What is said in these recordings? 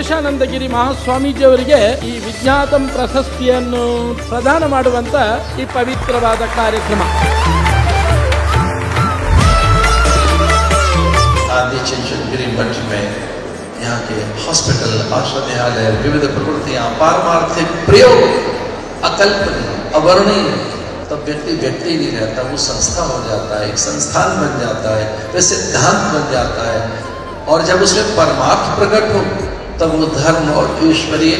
ಅವಧೇಶಾನಂದಗಿರಿ ಮಹಾಸ್ವಾಮೀಜಿಯವರಿಗೆ ಈ ವಿಜ್ಞಾತಂ ಪ್ರಶಸ್ತಿಯನ್ನು ಪ್ರದಾನ ಮಾಡುವಂತ ಈ ಪವಿತ್ರವಾದ ಕಾರ್ಯಕ್ರಮ. आदि चंचलगिरी मठ में यहाँ के हॉस्पिटल, आश्रमालय, विविध प्रवृत्तियाँ, पारमार्थिक प्रयोग अकल्पनीय, अवर्णनीय, तब व्यक्ति व्यक्ति नहीं रहता, वो संस्था हो जाता है, एक संस्थान बन जाता है, वे सिद्धांत बन जाता है। और जब उसमें परमार्थ प्रकट हो तब वो धर्म और ईश्वरीय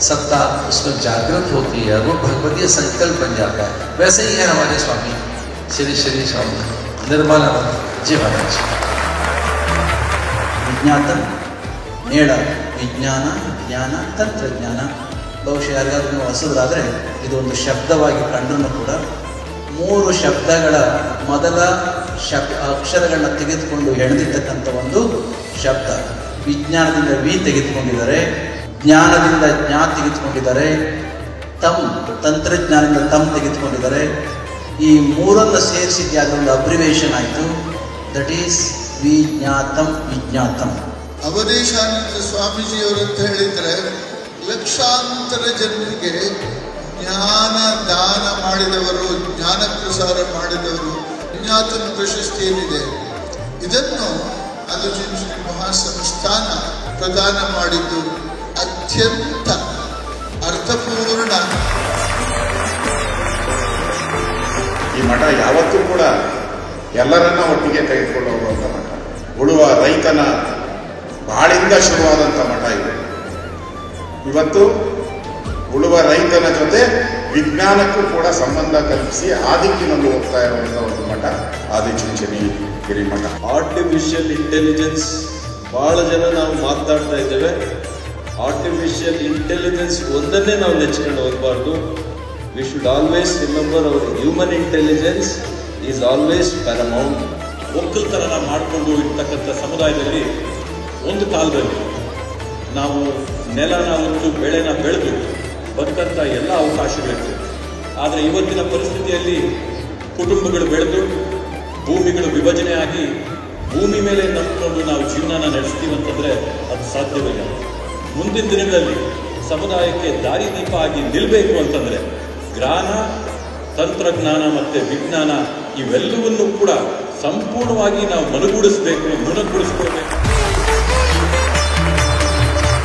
सत्ता उसमें जागृत होती है, वो भगवतीय संकल्प बन जाता है। वैसे ही है हमारे स्वामी श्री श्री स्वामी निर्मलानंद जी महाराज। ವಿಜ್ಞಾತಂ ನೇಳ ವಿಜ್ಞಾನ, ಜ್ಞಾನ, ತಂತ್ರಜ್ಞಾನ. ಬಹುಶಃ ಯಾರಿಗಾದ್ರೂ ನೀವು ಹೊಸದಾದರೆ ಇದೊಂದು ಶಬ್ದವಾಗಿ ಕಂಡರೂ ಕೂಡ 3 ಶಬ್ದಗಳ ಮೊದಲ ಅಕ್ಷರಗಳನ್ನ ತೆಗೆದುಕೊಂಡು ಎಳೆದಿರ್ತಕ್ಕಂಥ ಒಂದು ಶಬ್ದ. ವಿಜ್ಞಾನದಿಂದ ವಿ ತೆಗೆದುಕೊಂಡಿದ್ದಾರೆ, ಜ್ಞಾನದಿಂದ ಜ್ಞಾ ತೆಗೆದುಕೊಂಡಿದ್ದಾರೆ, ತಂತ್ರಜ್ಞಾನದಿಂದ ತಮ್ ತೆಗೆದುಕೊಂಡಿದ್ದಾರೆ. ಈ 3 ಸೇರಿಸಿದ್ದೆ ಅದೊಂದು ಅಬ್ರಿವೇಷನ್ ಆಯಿತು. That is ವಿಜ್ಞಾತಂ ವಿಜ್ಞಾತಂ. ಅವಧೇಶಾನಂದ ಸ್ವಾಮೀಜಿಯವರಂತ ಹೇಳಿದರೆ ಲಕ್ಷಾಂತರ ಜನರಿಗೆ ಜ್ಞಾನ ದಾನ ಮಾಡಿದವರು, ಜ್ಞಾನ ಪ್ರಸಾರ ಮಾಡಿದವರು. ವಿಜ್ಞಾತಂ ಪ್ರಶಸ್ತಿ ಏನಿದೆ ಇದನ್ನು ಆದಿಚುಂಚನಗಿರಿ ಮಹಾಸಂಸ್ಥಾನ ಪ್ರದಾನ ಮಾಡಿದ್ದು ಅತ್ಯಂತ ಅರ್ಥಪೂರ್ಣ. ಈ ಮಠ ಯಾವತ್ತೂ ಕೂಡ ಎಲ್ಲರನ್ನ ಒಟ್ಟಿಗೆ ತೆಗೆದುಕೊಂಡು ಹೋಗುವಂಥ ಮಠ, ಉಳುವ ರೈತನ ಬಾಳಿಂದ ಶುರುವಾದಂಥ ಮಠ ಇದು. ಇವತ್ತು ಉಳುವ ರೈತನ ಜೊತೆ ವಿಜ್ಞಾನಕ್ಕೂ ಕೂಡ ಸಂಬಂಧ ಕಲ್ಪಿಸಿ ಆ ದಿಕ್ಕಿನಲ್ಲಿ ಹೋಗ್ತಾ ಇರುವಂಥ ಒಂದು ಮಠ ಆದಿಚುಂಚನಗಿರಿ ಮಠ. ಆರ್ಟಿಫಿಷಿಯಲ್ ಇಂಟೆಲಿಜೆನ್ಸ್ ಬಹಳ ಜನ ನಾವು ಮಾತನಾಡ್ತಾ ಇದ್ದೇವೆ. ಆರ್ಟಿಫಿಷಿಯಲ್ ಇಂಟೆಲಿಜೆನ್ಸ್ ಒಂದನ್ನೇ ನಾವು ನೆಚ್ಕೊಂಡು ಹೋಗಬಾರ್ದು. We should always remember our human intelligence is always paramount. ಒಕ್ಕಲ್ತನ ಮಾಡಿಕೊಂಡು ಇರ್ತಕ್ಕಂಥ ಸಮುದಾಯದಲ್ಲಿ ಒಂದು ಕಾಲದಲ್ಲಿ ನಾವು ನೆಲನ ಉತ್ತು ಬೆಳೆನ ಬೆಳೆದು ಬದುಕಂಥ ಎಲ್ಲ ಅವಕಾಶಗಳಿತ್ತು. ಆದರೆ ಇವತ್ತಿನ ಪರಿಸ್ಥಿತಿಯಲ್ಲಿ ಕುಟುಂಬಗಳು ಬೆಳೆದು ಭೂಮಿಗಳು ವಿಭಜನೆ ಆಗಿ ಭೂಮಿ ಮೇಲೆ ನಂಬಿಕೊಂಡು ನಾವು ಜೀವನನ ನಡೆಸ್ತೀವಂತಂದರೆ ಅದು ಸಾಧ್ಯವಿಲ್ಲ. ಮುಂದಿನ ದಿನಗಳಲ್ಲಿ ಸಮುದಾಯಕ್ಕೆ ದಾರಿದೀಪ ಆಗಿ ನಿಲ್ಲಬೇಕು ಅಂತಂದರೆ ಜ್ಞಾನ, ತಂತ್ರಜ್ಞಾನ ಮತ್ತು ವಿಜ್ಞಾನ ಇವೆಲ್ಲವನ್ನೂ ಕೂಡ ಸಂಪೂರ್ಣವಾಗಿ ನಾವು ಮುನಗೂಡಿಸ್ಕೊಳ್ಬೇಕು.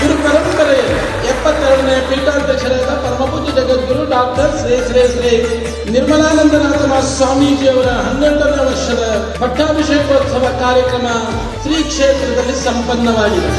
ಗುರು ಪರಂಪರೆಯಲ್ಲಿ 72ನೇ ಪೀಠಾಧ್ಯಕ್ಷರಾದ ಪರಮಪೂಜ್ಯ ಜಗದ್ಗುರು ಡಾಕ್ಟರ್ ಶ್ರೀ ಶ್ರೀ ಶ್ರೀ ನಿರ್ಮಲಾನಂದನಾಥ ಸ್ವಾಮೀಜಿಯವರ 12ನೇ ವರ್ಷದ ಪಟ್ಟಾಭಿಷೇಕೋತ್ಸವ ಕಾರ್ಯಕ್ರಮ ಶ್ರೀ ಕ್ಷೇತ್ರದಲ್ಲಿ ಸಂಪನ್ನವಾಗಿದೆ.